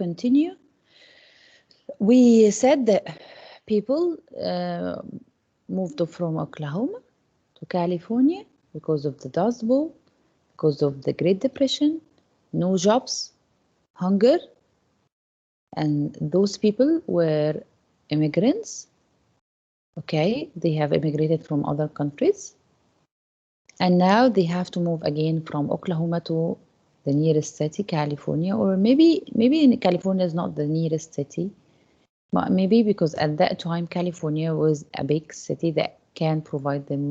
continue. We said that people moved from Oklahoma to California because of the Dust Bowl, because of the Great Depression, no jobs, hunger, and those people were immigrants. Okay, they have immigrated from other countries, and now they have to move again from Oklahoma to the nearest city, California, or maybe California is not the nearest city, but maybe because at that time California was a big city that can provide them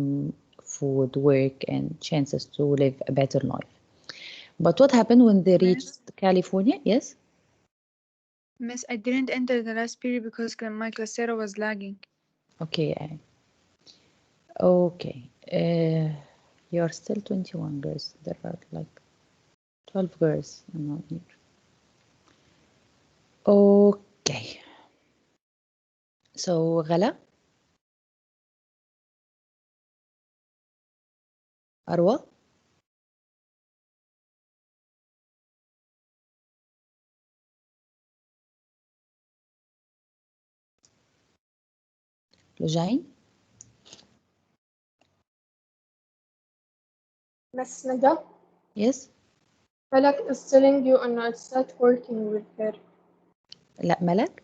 food, work, and chances to live a better life. But what happened when they reached California? Yes? Miss, I didn't enter the last period because my Coursera was lagging. Okay. Okay. You are still 21 girls. There are like 12 girls. I'm not here. Okay. So, Ghala? Arwa? Lujain? Miss Nada, Yes? Malak is telling you and it's not working with her. لا ملك؟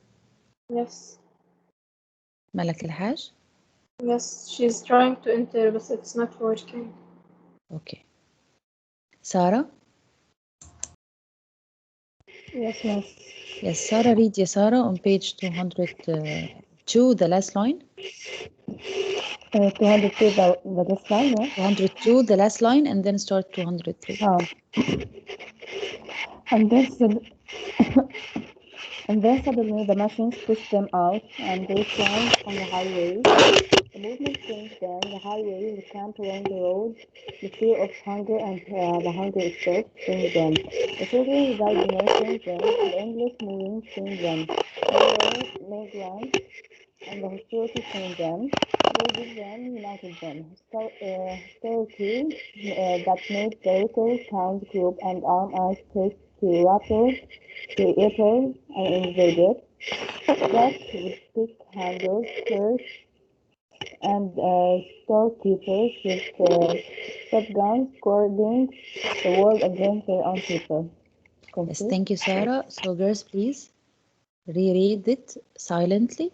Yes. ملك الحاج؟ Yes, she's trying to enter, but it's not working. Okay. Sarah? Yes, miss. Yes, Sarah, read ya Sarah on page 202, the last line. 202, the last line, yeah? 202, the last line, and then start 203. And then and then suddenly the machines pushed them out and they climbed on the highway. The movement changed them, the highway, the camp along the road, the fear of hunger and the hunger itself changed them. The children without dinner changed them, the endless moving changed them. The migrants and the hostility changed them, merged them, united them. Hostility that made the little town's group and arm as quick to rattle, creator, and invader. That with pick handles, curse, and storekeepers with shotguns guarding the world against their own people. Yes, thank you, Sarah. So, girls, please reread it silently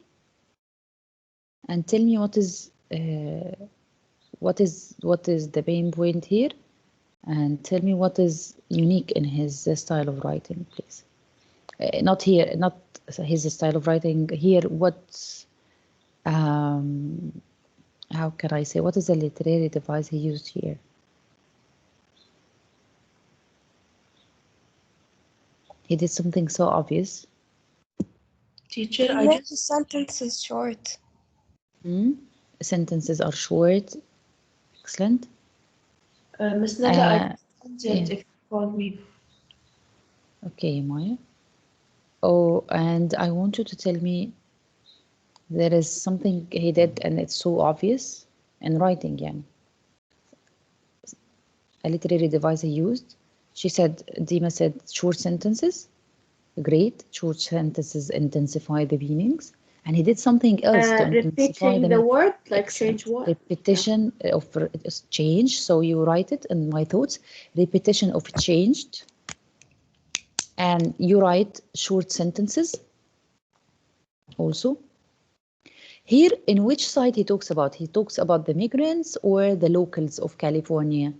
and tell me what is the main point here, and tell me what is unique in his style of writing, please. Not here, not his style of writing here. What's how can I say? What is the literary device he used here? He did something so obvious. Teacher, I made the sentences short. Sentences are short. Excellent. Miss Nada, I sent it if you called me. Okay, Maya. Oh, and I want you to tell me there is something he did and it's so obvious in writing, يعني. A literary device he used. She said, Dima said short sentences. Great. Short sentences intensify the meanings. And he did something else to intensify repeating the word, like change what? Repetition of change. So you write it in my thoughts. Repetition of changed. And you write short sentences also. Here, in which side he talks about? He talks about the migrants or the locals of California?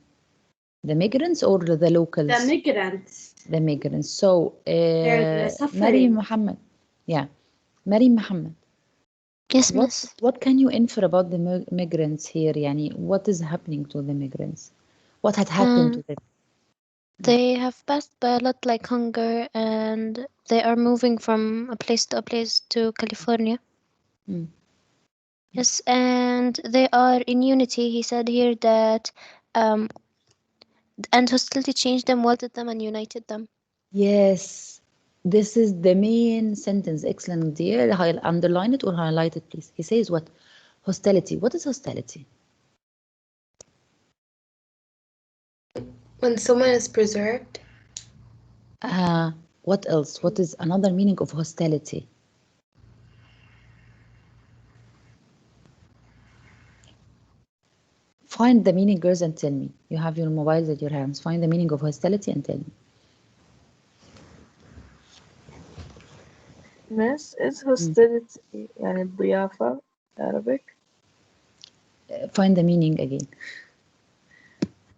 The migrants or the locals? The migrants. The migrants. So, Maryam Muhammad. Yeah, Maryam Muhammad. Yes, miss. What can you infer about the migrants here? Yani, what is happening to the migrants? What had happened to them? They have passed by a lot like hunger, and they are moving from a place to California. Yes, and they are in unity. He said here that and hostility changed them, welded them, and united them. Yes, this is the main sentence. Excellent, dear. Underline it or highlight it, please. He says what? Hostility. What is hostility? When someone is preserved. What else? What is another meaning of hostility? Find the meaning, girls, and tell me. You have your mobiles at your hands. Find the meaning of hostility and tell me. Miss, is hostility يعني الضيافة Arabic? Find the meaning again.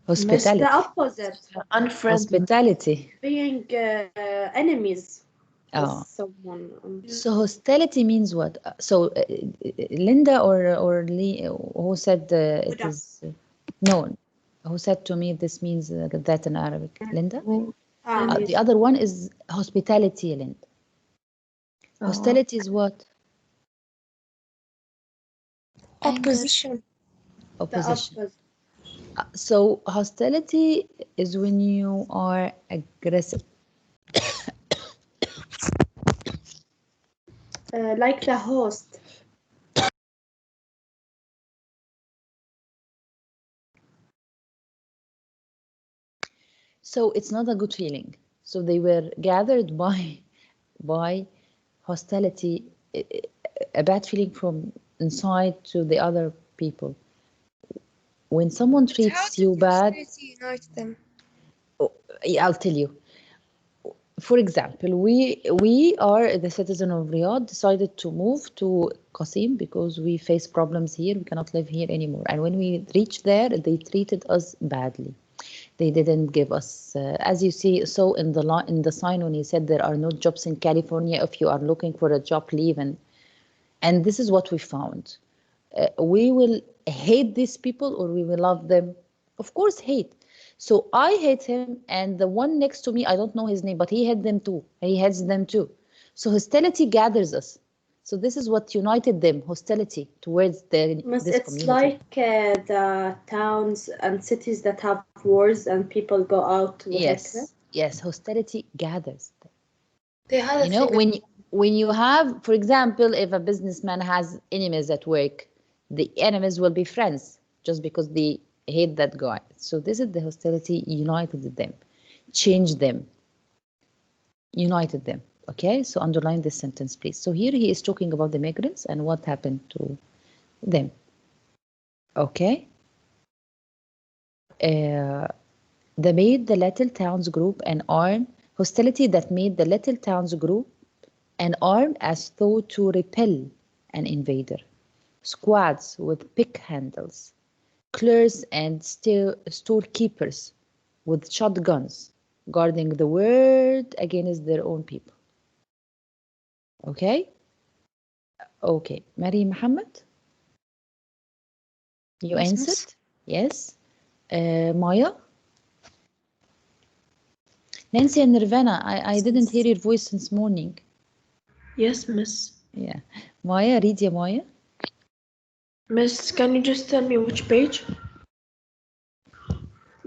Miss, Hospitality. the opposite. Unfriendly. Hospitality. Being enemies Oh. with someone. So hostility means what? So Linda or Lee, who said it Huda. is? No, who said to me this means that in Arabic? Linda. The other one is hospitality, Linda. Hostility is what? Opposition. The Opposition. opposite. So hostility is when you are aggressive. Like the host. So it's not a good feeling. So they were gathered by hostility, a bad feeling from inside to the other people. When someone treats you bad, Unite them. I'll tell you. For example, we are the citizen of Riyadh decided to move to Qasim because we face problems here. We cannot live here anymore. And when we reached there, they treated us badly. They didn't give us, as you see, so in the sign when he said there are no jobs in California. If you are looking for a job, leave. And this is what we found. We will hate these people or we will love them. Of course, hate. So I hate him, and the one next to me, I don't know his name, but he hates them too. He hates them too. So hostility gathers us. So this is what united them: hostility towards Miss, this it's community. like the towns and cities that have wars and people go out to Yes, hostility gathers them. They had a You know, thing. when you have, for example, if a businessman has enemies at work, the enemies will be friends just because they hate that guy. So this is the hostility united them, changed them, united them. Okay, so underline this sentence, please. So here he is talking about the migrants and what happened to them. Okay. They made the little towns group and arm hostility that made the little towns group and armed as though to repel an invader. Squads with pick handles, clerks and storekeepers with shotguns guarding the word against their own people. Okay? Okay. Mary Muhammad? You Yes, answered? miss. Yes. Maya? Nancy and Nirvana, I didn't hear your voice since morning. Yes, miss. Yeah. Maya, read ya Maya. Miss, can you just tell me which page?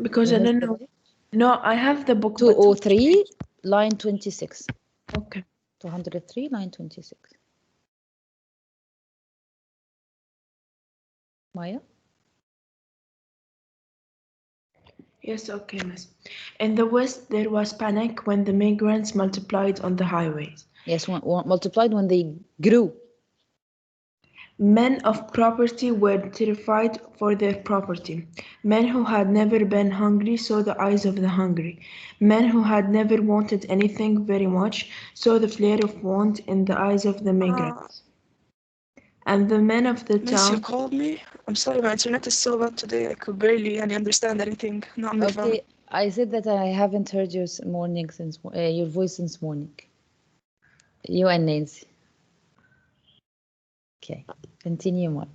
Because You I don't missed the know. page? No, I have the book. but 203, line 26. Okay. 203, line 26. Maya? Yes, okay, miss. In the West, there was panic when the migrants multiplied on the highways. Yes, multiplied when they grew. Men of property were terrified for their property. Men who had never been hungry saw the eyes of the hungry. Men who had never wanted anything very much saw the flare of want in the eyes of the migrants. And the men of the Miss, you town. called me. I'm sorry, my internet is so bad today. I could barely understand anything. Not on the phone. Okay, I said that I haven't heard your morning since your voice since morning. You and Nancy. Okay, continue on.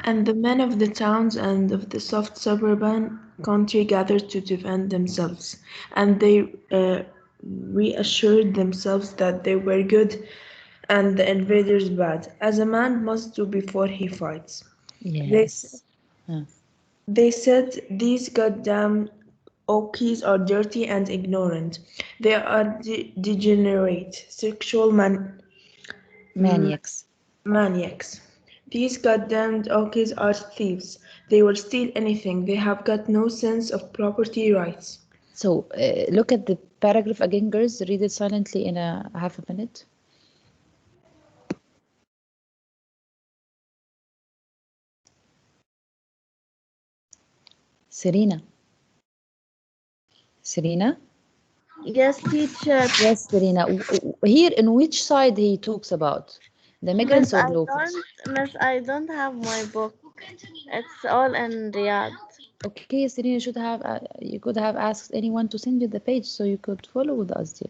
And the men of the towns and of the soft suburban country gathered to defend themselves, and they reassured themselves that they were good and the invaders bad, as a man must do before he fights. Yes. They said, these goddamn Okies are dirty and ignorant. They are degenerate, sexual Maniacs. maniacs. These goddamned Okies are thieves. They will steal anything. They have got no sense of property rights. So look at the paragraph again, girls. Read it silently in a half a minute. Serena. Serena? Yes, teacher. Yes, Serena. Here, in which side he talks about? The migrants or locals? Miss, I don't have my book. It's all in Riyadh. Okay, Serena, you could have asked anyone to send you the page so you could follow with us dear.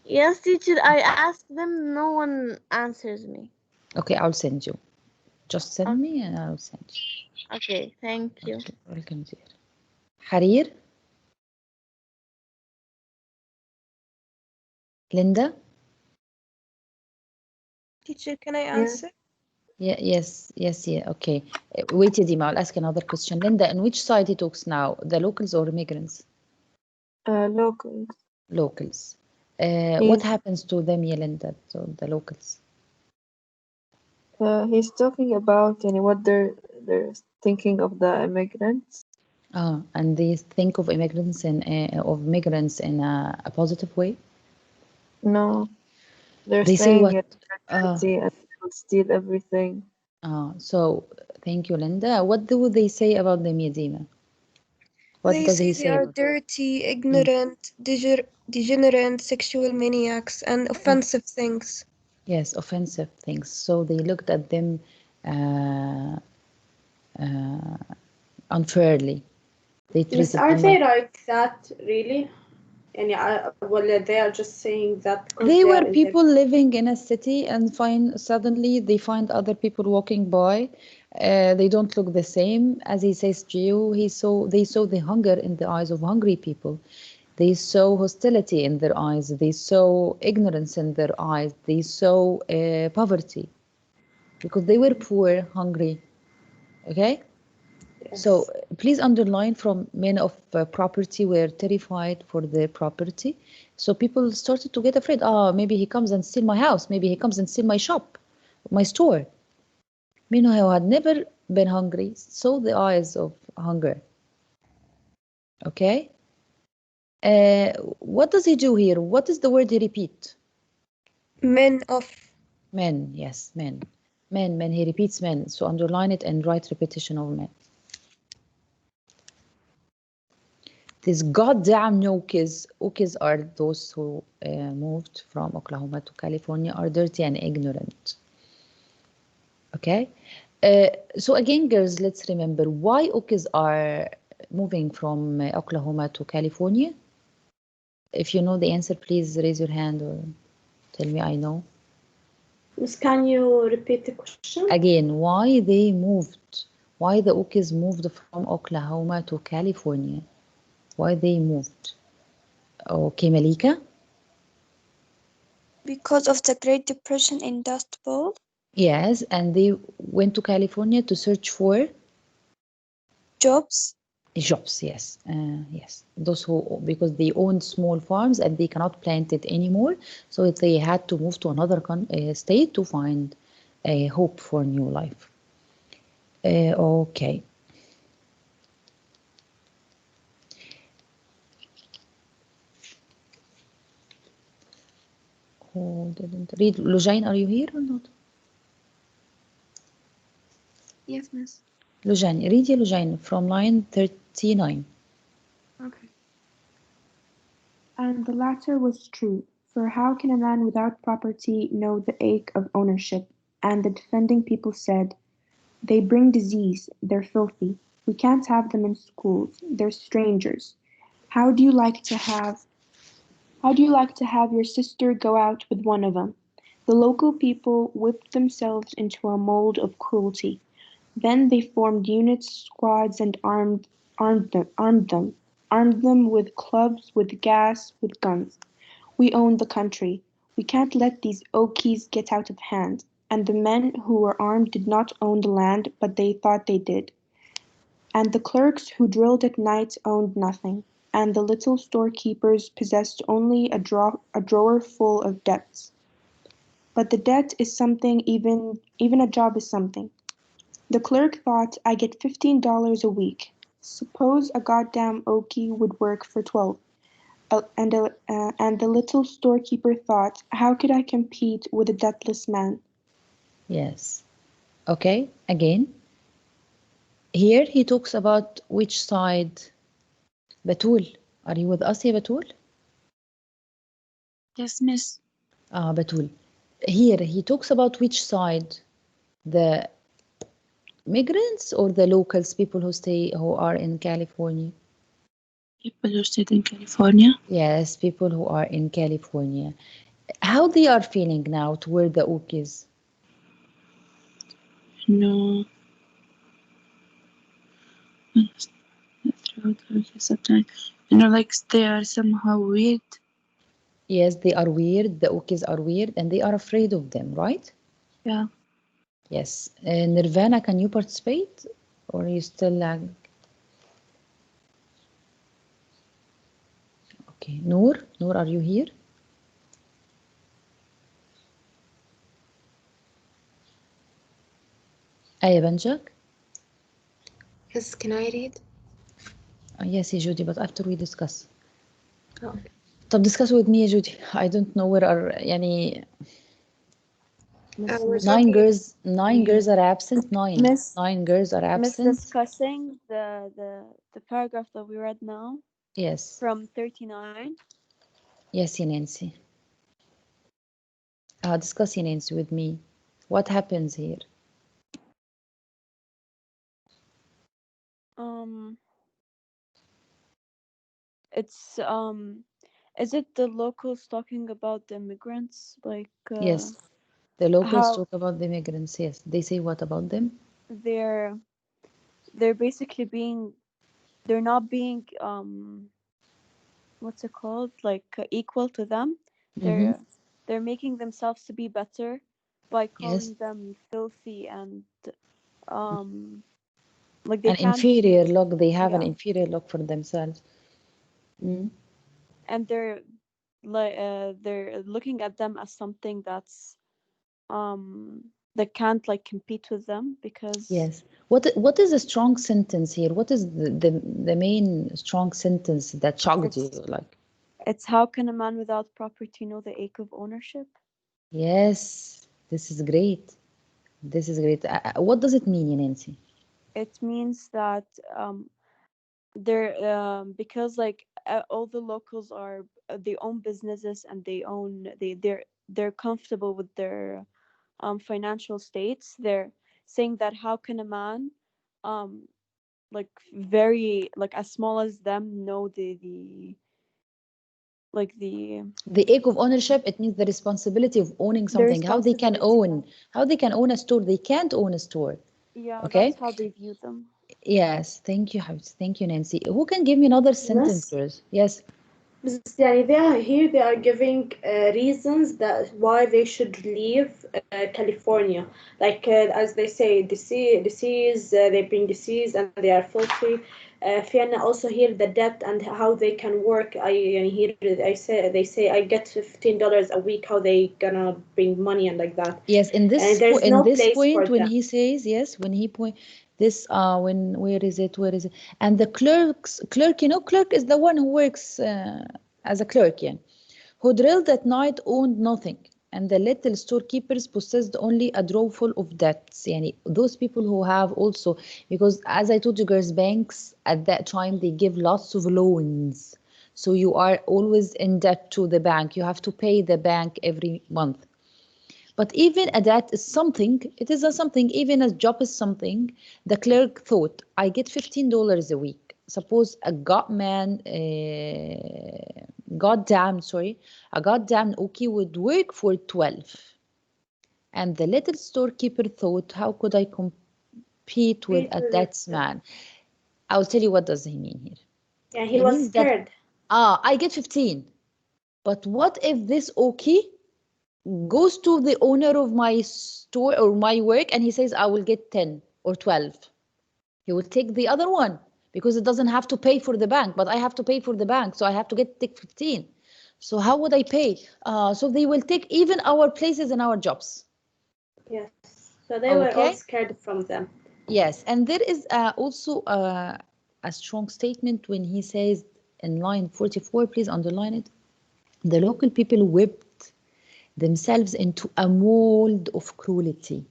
Yes, teacher, I asked them, no one answers me. Okay, I'll send you. Just send me and I'll send you. Okay, thank you. Okay, welcome, dear. Harir? Linda? Teacher, can I answer? Yes, okay. Wait, Yadima, I'll ask another question. Linda, in which side he talks now? The locals or immigrants? Locals. Locals. What happens to them, Linda, to the locals? He's talking about what they're thinking of the immigrants. And they think of immigrants migrants in a positive way? No, they're They say saying what? it's dirty and they will steal everything. So thank you, Linda. What do they say about them, Yadima? What They does say he they say are about dirty, ignorant, degenerate, sexual maniacs, and offensive things. Yes, offensive things. So they looked at them unfairly. They Miss, treated are them they like that really? And well, they are just saying that because They they were are in people living in a city and suddenly they find other people walking by. They don't look the same. As he says to you, they saw the hunger in the eyes of hungry people. They saw hostility in their eyes. They saw ignorance in their eyes. They saw poverty because they were poor, hungry. Okay? Yes. So please underline from men of property were terrified for their property. So people started to get afraid. Maybe he comes and steal my house. Maybe he comes and steal my shop, my store. Men who had never been hungry saw the eyes of hunger. Okay. What does he do here? What is the word he repeat? Men of. Men. Yes, men. Men. He repeats men. So underline it and write repetition of men. These goddamn Ukis are those who moved from Oklahoma to California, are dirty and ignorant. Okay? So again, girls, let's remember why Ukis are moving from Oklahoma to California. If you know the answer, please raise your hand or tell me I know. Miss, can you repeat the question? Again, why they moved? Why the Ukis moved from Oklahoma to California? Why they moved? Okay, Malika? Because of the Great Depression in Dust Bowl. Yes, and they went to California to search for Jobs. jobs. Yes, yes. Those who because they owned small farms and they cannot plant it anymore, so they had to move to another state to find a hope for new life. Okay. Who didn't read? Lujain, are you here or not? Yes, miss. Lujain, read Lujain from line 39. Okay. And the latter was true, for how can a man without property know the ache of ownership? And the defending people said, they bring disease, they're filthy. We can't have them in schools, they're strangers. How do you like to have your sister go out with one of them? The local people whipped themselves into a mold of cruelty. Then they formed units, squads, and armed them with clubs, with gas, with guns. We own the country. We can't let these Okies get out of hand. And the men who were armed did not own the land, but they thought they did. And the clerks who drilled at night owned nothing. And the little storekeepers possessed only a drawer full of debts. But the debt is something, even a job is something. The clerk thought, I get $15 a week. Suppose a goddamn Okie would work for 12. and the little storekeeper thought, how could I compete with a debtless man? Yes. Okay, again. Here he talks about which side. Batul, are you with us here, Batul? Yes, miss. Batul. Here he talks about which side, the migrants or the locals, people who are in California? People who stayed in California. Yes, people who are in California. How they are feeling now toward the Okies? No. Sometimes, like they are somehow weird. Yes, they are weird. The Okies are weird, and they are afraid of them, right? Yeah. Yes. Nirvana, can you participate, or are you still lagging? Okay. Noor, are you here? Aya Banjak? Yes, can I read? Yes, يا Judy, but after we discuss. Oh. طب discuss with me يا Judy. I don't know where are يعني We're nine talking. girls are absent. Miss Nine girls are absent. discussing the paragraph that we read now Yes. from 39. Yes, Nancy. Discuss Nancy with me. What happens here? It's is it the locals talking about the immigrants? Like Yes. The locals how talk about the immigrants. Yes. They say what about them? they're basically being, they're not being what's it called, like equal to them. They're making themselves to be better by calling Yes. them filthy and like they An can't, inferior look. They have an yeah, inferior look for themselves. and they're like they're looking at them as something that's that can't like compete with them because Yes. What is a strong sentence here? What is the main strong sentence that shocked you? Like, it's how can a man without property know the ache of ownership? yes, this is great. This is great. What does it mean, Nancy? It means that they're because like all the locals are they own businesses and they're comfortable with their financial states. They're saying that how can a man like very like as small as them know the like the ache of ownership, it means the responsibility of owning something. How they can own a store. They can't own a store. yeah, Okay. that's how they view them. Yes. Thank you, Habs. Thank you, Nancy. Who can give me another sentence, girls? Yes. بس يعني they are giving reasons that why they should leave California. Like as they say, disease, they bring disease and they are filthy. في عنا also here the debt and how they can work. يعني here they say I get $15 a week. How they gonna bring money and like that. Yes. In this There's in no this place point, for when them. he says yes, when he point this when where is it? And the clerk, clerk is the one who works as a clerk, yeah, who drilled at night, owned nothing, and the little storekeepers possessed only a drawer full of debts. Yani those people who have also, because as I told you girls, banks at that time they give lots of loans, so you are always in debt to the bank. You have to pay the bank every month. But even a debt is something, it is a something, even a job is something. The clerk thought, I get $15 a week. Suppose a goddamn Okie would work for 12. And the little storekeeper thought, how could I compete with a debtsman? I'll tell you what does he mean here. Yeah, he was means scared. that, I get 15. But what if this Okie goes to the owner of my store or my work and he says, I will get 10 or 12. He will take the other one because it doesn't have to pay for the bank, but I have to pay for the bank, so I have to take 15. So how would I pay? So they will take even our places and our jobs. Yes. So they were all scared from them. Yes, and there is also a strong statement when he says in line 44, please underline it. The local people whipped themselves into a mold of cruelty.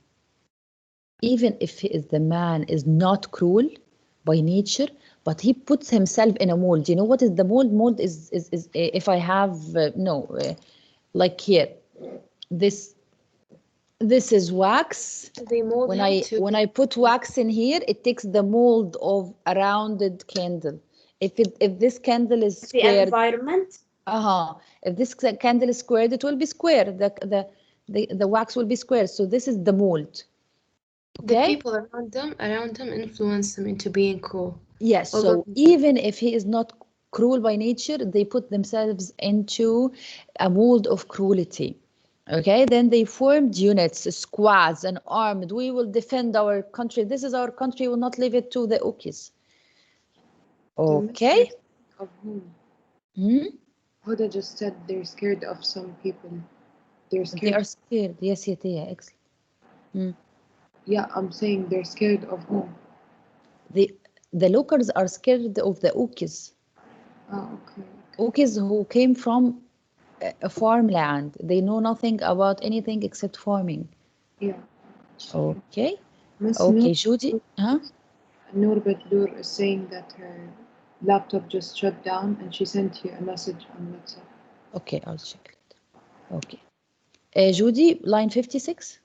Even if the man is not cruel by nature, but he puts himself in a mold. You know what is the mold? Mold is if I have like here, this is wax. They mold When him to when I put wax in here, it takes the mold of a rounded candle. If this candle is The squared, environment. if this candle is squared, it will be square. The wax will be square. So this is the mold. the Okay. people around them influence them into being cruel. Yes. Or So what- even if he is not cruel by nature, they put themselves into a mold of cruelty. Okay, then they formed units, squads, and armed. We will defend our country. This is our country. We will not leave it to the Ukis. Okay. Of whom? Hmm? Huda just said they're scared of some people. They're They scared. are scared. Yes, yeah, excellent. Hmm. Yeah, I'm saying they're scared of whom? The locals are scared of the Ukis. Ah, okay. Ukis who came from a farmland. They know nothing about anything except farming. Yeah. Okay. Miss Okay, Judy. Huh? Noor Badlour is saying that her laptop just shut down and she sent you a message on WhatsApp. Okay, I'll check it. Okay. Judy, line 56.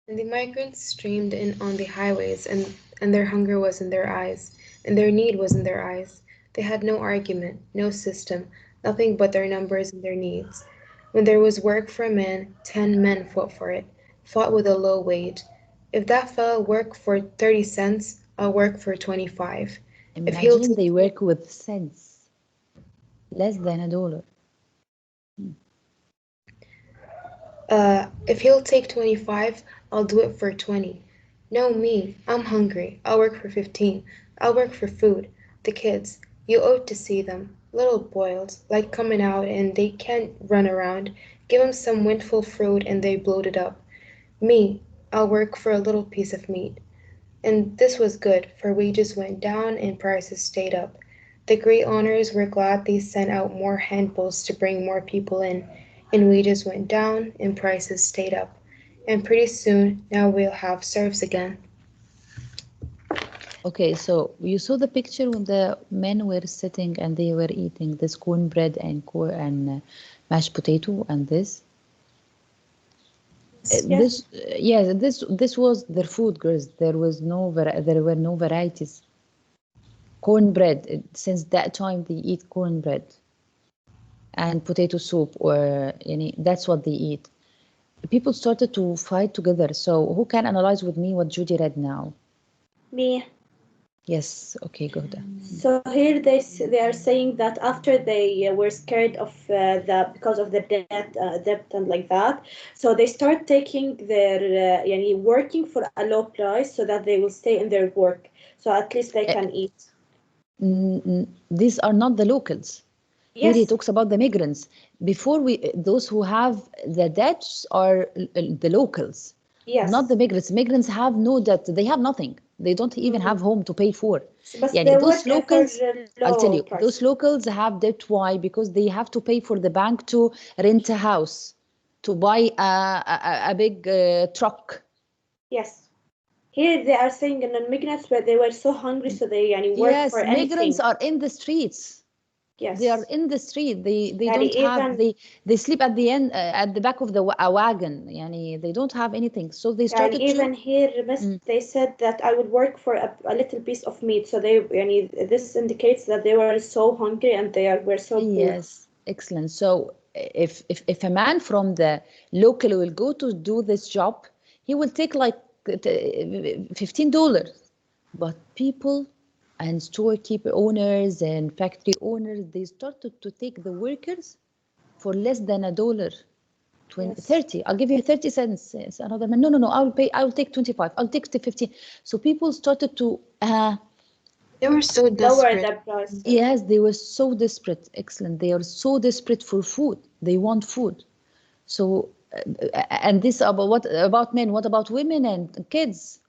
And the migrants streamed in on the highways, and their hunger was in their eyes, and their need was in their eyes. They had no argument, no system, nothing but their numbers and their needs. When there was work for a man, 10 men fought for it, fought with a low wage. If that fellow worked for 30 cents, I'll work for 25. If he'll Imagine take, they work with cents, less than $1. if he'll take 25, I'll do it for 20. No, me, I'm hungry. I'll work for 15. I'll work for food. The kids, you ought to see them. Little boils, like coming out and they can't run around. Give 'em some windful fruit and they bloat it up. Me, I'll work for a little piece of meat. And this was good, for wages went down and prices stayed up. The great owners were glad they sent out more handbills to bring more people in, and wages went down and prices stayed up. And pretty soon, now we'll have serfs again. Okay, so you saw the picture when the men were sitting and they were eating this cornbread and mashed potato and this. This was their food, girls. There was there were no varieties. Cornbread. Since that time, they eat cornbread and potato soup, or that's what they eat. People started to fight together. So who can analyze with me what Judy read now? Me. Yes. Okay, go ahead. So here they are saying that after they were scared of because of the debt and like that, so they start taking their working for a low price so that they will stay in their work, so at least they can eat. These are not the locals. Yes. Here he talks about the migrants. Before those who have the debts are the locals. Yes. Not the migrants. Migrants have no debt. They have nothing. They don't even have home to pay for. But they those locals, I'll tell you, price. those locals have debt. Why? Because they have to pay for the bank to rent a house, to buy a big truck. Yes. Here they are saying in the migrants where they were so hungry, so they work for anything. Yes, migrants are in the streets. Yes. They are in the street. They don't even, have they sleep at the end at the back of a wagon. They don't have anything. So they started even here, they said that I would work for a little piece of meat. So they this indicates that they were so hungry and were so poor. Yes, excellent. So if a man from the local will go to do this job, he will take like $15. But people and storekeeper owners and factory owners, they started to take the workers for less than $1. 30. I'll give you 30 cents. It's another man. No. I'll take 25. I'll take 15. So people started to. They were so desperate. Lower the price. Yes, they were so desperate. Excellent. They are so desperate for food. They want food. So, and this about men? What about women and kids?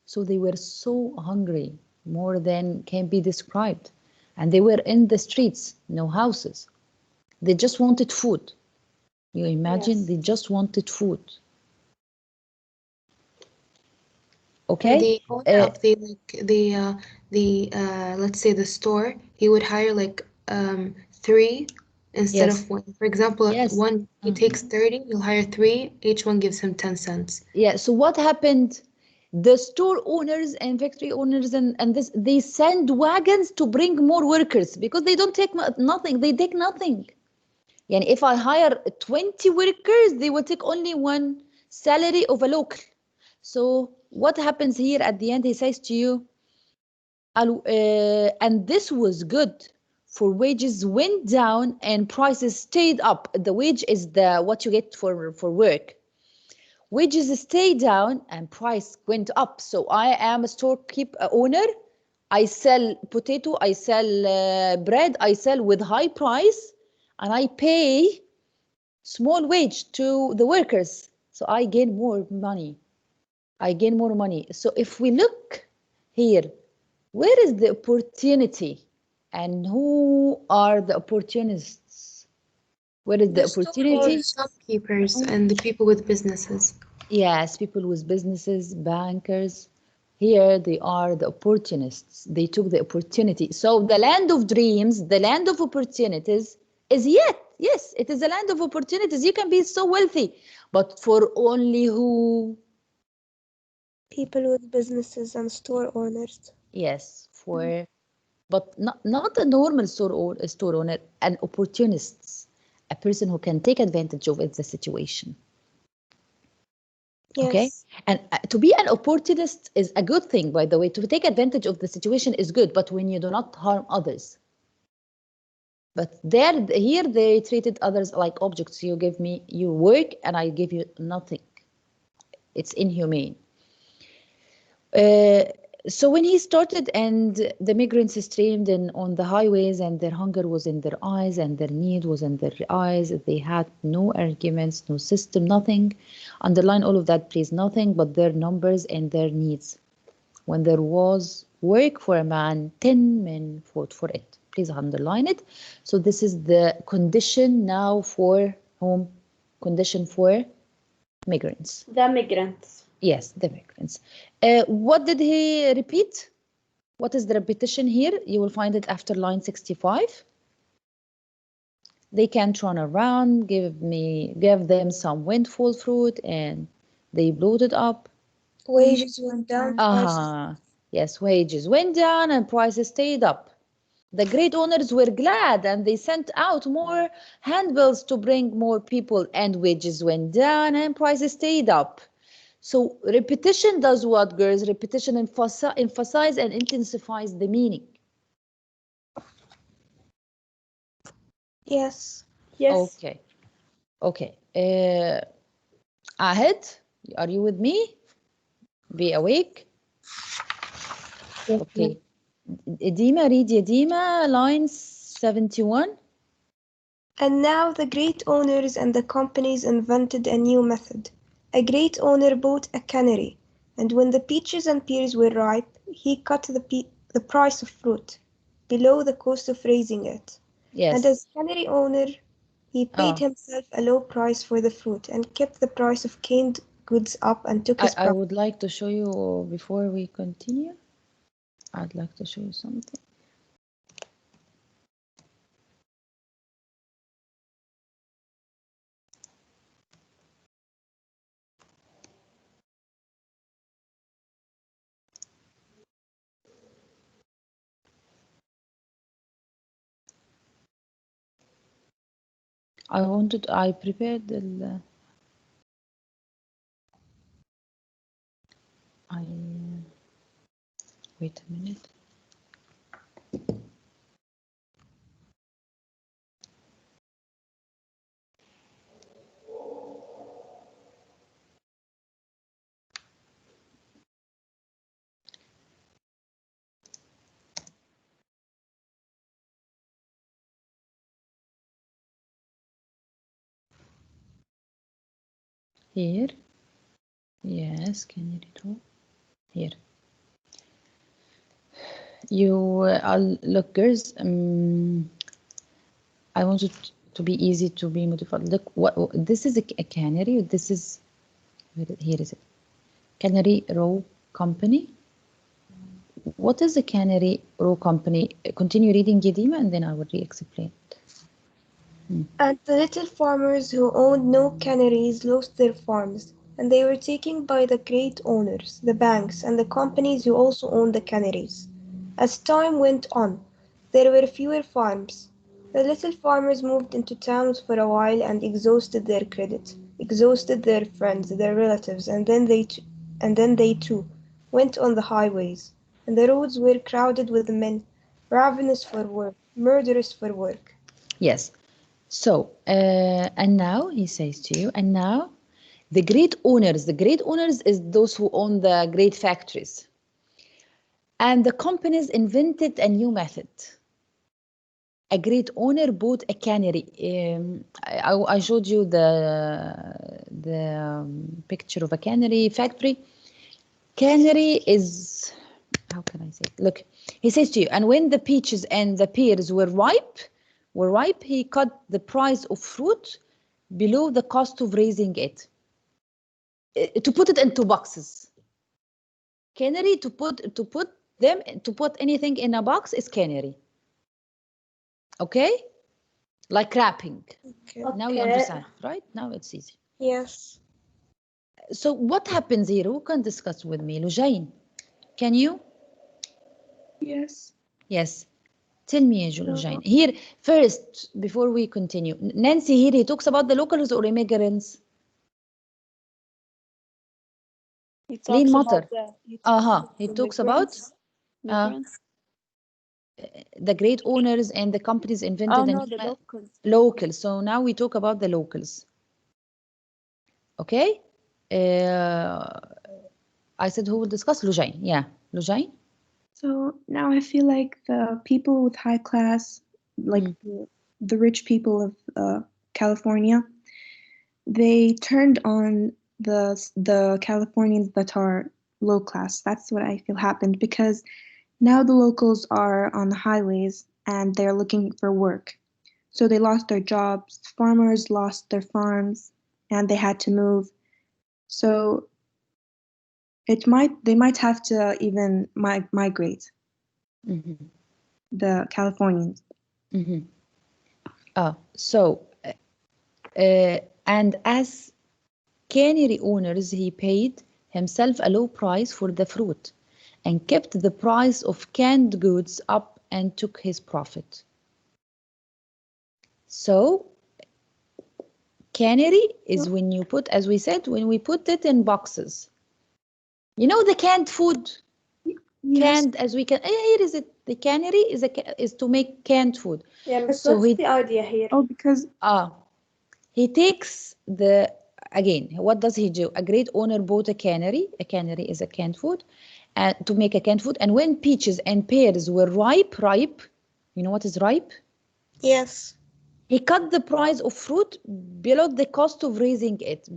So they were so hungry, more than can be described. and they were in the streets, no houses. They just wanted food. You imagine? Yes. They just wanted food. And Okay? the owner of the let's say the store, he would hire like 3 instead Yes. of 1. For example, Yes. one he takes 30, he'll hire 3, each one gives him 10 cents. Yeah, so what happened? The store owners and factory owners and this, they send wagons to bring more workers because they don't take nothing. They take nothing. Yani if I hire 20 workers, they will take only 1 salary of a local. So what happens here at the end? He says to you, and this was good, for wages went down and prices stayed up. The wage is the what you get for work. Wages stay down and price went up. So I am a storekeeper owner. I sell potato, I sell bread, I sell with high price, and I pay small wage to the workers. So I gain more money. I gain more money. So if we look here, where is the opportunity and who are the opportunists? Where is the The opportunity? shopkeepers and the people with businesses. Yes, people with businesses, bankers. Here they are the opportunists. They took the opportunity. So the land of dreams, the land of opportunities is yet, yes, it is a land of opportunities. You can be so wealthy, but for only who? People with businesses and store owners. Yes, for, but not a normal store owner, an opportunist, a person who can take advantage of the situation. Yes. Okay, and to be an opportunist is a good thing, by the way. To take advantage of the situation is good, but when you do not harm others. But here they treated others like objects. You give me your work and I give you nothing. It's inhumane. So when he started and the migrants streamed in on the highways and their hunger was in their eyes and their need was in their eyes, they had no arguments, no system, nothing. Underline all of that, please. Nothing but their numbers and their needs. When there was work for a man, 10 men fought for it. Please underline it. So this is the condition now for whom? Condition for migrants. The migrants. Yes, the migrants. What did he repeat? What is the repetition here? You will find it after line 65. They can't run around, give them some windfall fruit, and they bloated up. Wages went down. Yes, wages went down and prices stayed up. The great owners were glad and they sent out more handbills to bring more people, and wages went down and prices stayed up. So repetition does what, girls? Repetition emphasizes and intensifies the meaning. Yes. Yes. Okay. Okay. Ahed, are you with me? Be awake. Yes, Okay. Edima, read Edima, line 71. And now the great owners and the companies invented a new method. A great owner bought a cannery, and when the peaches and pears were ripe, he cut the price of fruit below the cost of raising it. Yes. And as cannery owner, he paid himself a low price for the fruit and kept the price of canned goods up and took his I would like to show you, before we continue, I'd like to show you something. I prepared the wait a minute. Here. Yes, can you read all? Here. You look, girls. I want it to be easy to be motivated. Look, what this is a cannery. This is here is it. Cannery Row Company. What is a Cannery Row Company? Continue reading, Yadima, and then I will re-explain. And the little farmers who owned no canneries lost their farms, and they were taken by the great owners, the banks, and the companies who also owned the canneries. As time went on, there were fewer farms. The little farmers moved into towns for a while and exhausted their credit, exhausted their friends, their relatives, and then they too went on the highways, and the roads were crowded with men, ravenous for work, murderous for work. Yes. So, and now he says to you, and now the great owners is those who own the great factories. And the companies invented a new method. A great owner bought a cannery. I showed you the picture of a cannery factory. Cannery is, how can I say? Look, he says to you, and when the peaches and the pears were ripe, he cut the price of fruit below the cost of raising it. To put it into boxes. Cannery, to put anything in a box is cannery. Okay? Like wrapping. Okay. Now you understand, right? Now it's easy. Yes. So what happens here? Who can discuss with me? Lujain, can you? Yes. Yes. Tell me, Lujain. Here, first, before we continue, Nancy here, he talks about the locals or immigrants? He Lynn talks Matter. about He talks about migrants. the great owners and the companies invented The locals. Locals. So now we talk about the locals. Okay? I said who will discuss? Lujain. Yeah, Lujain. So now I feel like the people with high class, like the rich people of California, they turned on the Californians that are low class. That's what I feel happened, because now the locals are on the highways and they're looking for work. So they lost their jobs, farmers lost their farms, and they had to move. So they might have to even migrate. The Californians. So and as cannery owners, he paid himself a low price for the fruit and kept the price of canned goods up and took his profit. So cannery is when you put, as we said, when we put it in boxes. You know the canned food? Yes. Canned, as we can, here is it. The cannery is to make canned food. Yeah, but so what's the idea here? Oh, because he takes again, what does he do? A great owner bought a cannery. A cannery is a canned food, and to make a canned food. And when peaches and pears were ripe, you know what is ripe? Yes. He cut the price of fruit below the cost of raising it.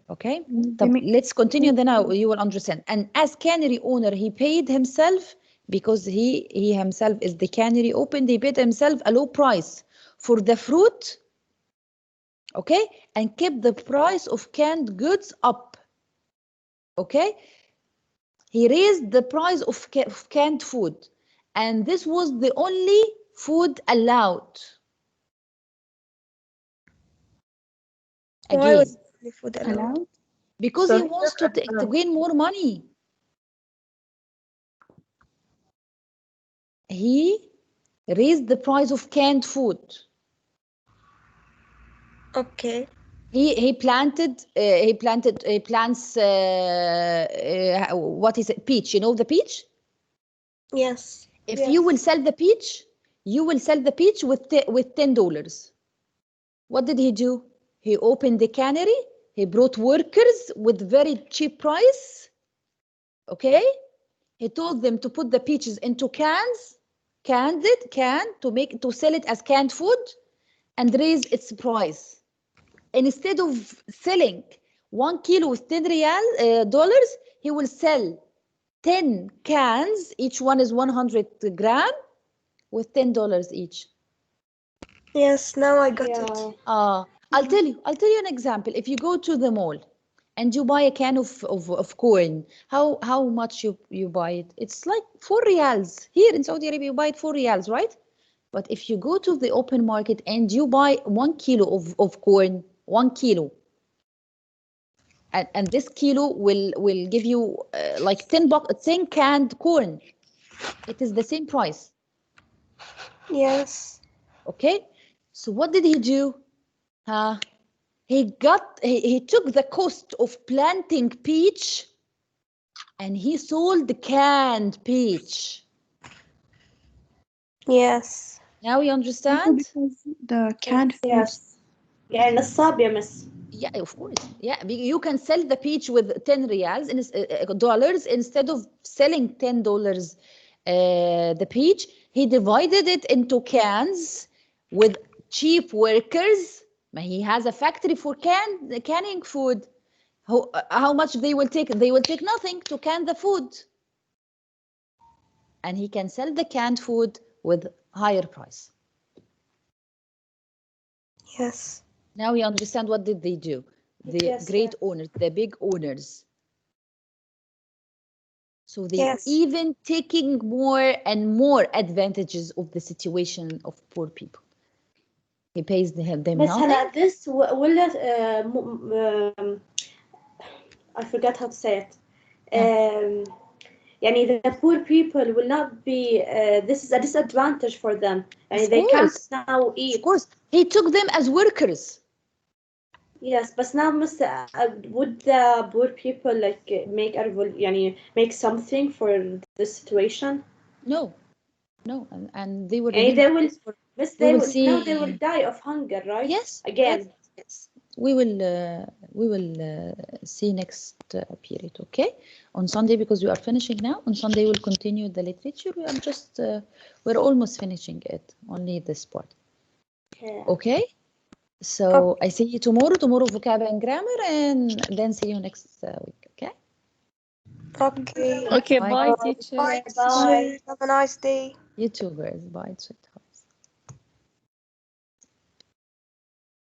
Okay, let's continue, then you will understand. And as cannery owner, he paid himself, because he himself is the cannery opened, he paid himself a low price for the fruit, okay, and kept the price of canned goods up. Okay, he raised the price of canned food, and this was the only food allowed. Again, why was the food allowed? Because he wants to gain more money. He raised the price of canned food. Okay. He plants what is it? Peach. You know the peach? Yes. If you will sell the peach, you will sell the peach with $10. What did he do? He opened the cannery. He brought workers with very cheap price. Okay. He told them to put the peaches into cans, to sell it as canned food, and raise its price. Instead of selling 1 kilo with $10, he will sell 10 cans, each one is 100 gram, with $10 each. Yes, now I got it. Yeah. I'll tell you an example. If you go to the mall and you buy a can of corn, how much you buy it? It's like 4 riyals. Here in Saudi Arabia, you buy it 4 riyals, right? But if you go to the open market and you buy 1 kilo of corn, 1 kilo, and this kilo will give you like 10 canned corn. It is the same price. Yes. Okay, so what did he do? He took the cost of planting peach and he sold the canned peach. Yes. Now you understand? Because the canned fruits. Yes. Yeah, نصاب يا miss. Yeah, of course. Yeah, you can sell the peach with 10 riyals dollars instead of selling $10 the peach. He divided it into cans with cheap workers. He has a factory for canning food. How much they will take? They will take nothing to can the food. And he can sell the canned food with higher price. Yes. Now you understand what did they do? The Yes, great yes. owners, the big owners. So they Yes. even taking more and more advantages of the situation of poor people. He pays them بس nothing. هلا this ولا I forgot how to say it. يعني the poor people will not be this is a disadvantage for them. Of And they can't course. now eat. Of course. He took them as workers. Yes, but now would the poor people like make something for this situation? No. No, and they will And remain. they will will see. now they will die of hunger, right? Yes. Again. Yes. We will see next period, okay? On Sunday, because we are finishing now. On Sunday we'll continue the literature. We are just we're almost finishing it. Only this part. Okay. So I see you tomorrow. Tomorrow vocab and grammar, and then see you next week. Okay. Okay. Okay, Bye. bye, teacher. Bye, teacher. Have a nice day. You too, girls. Bye.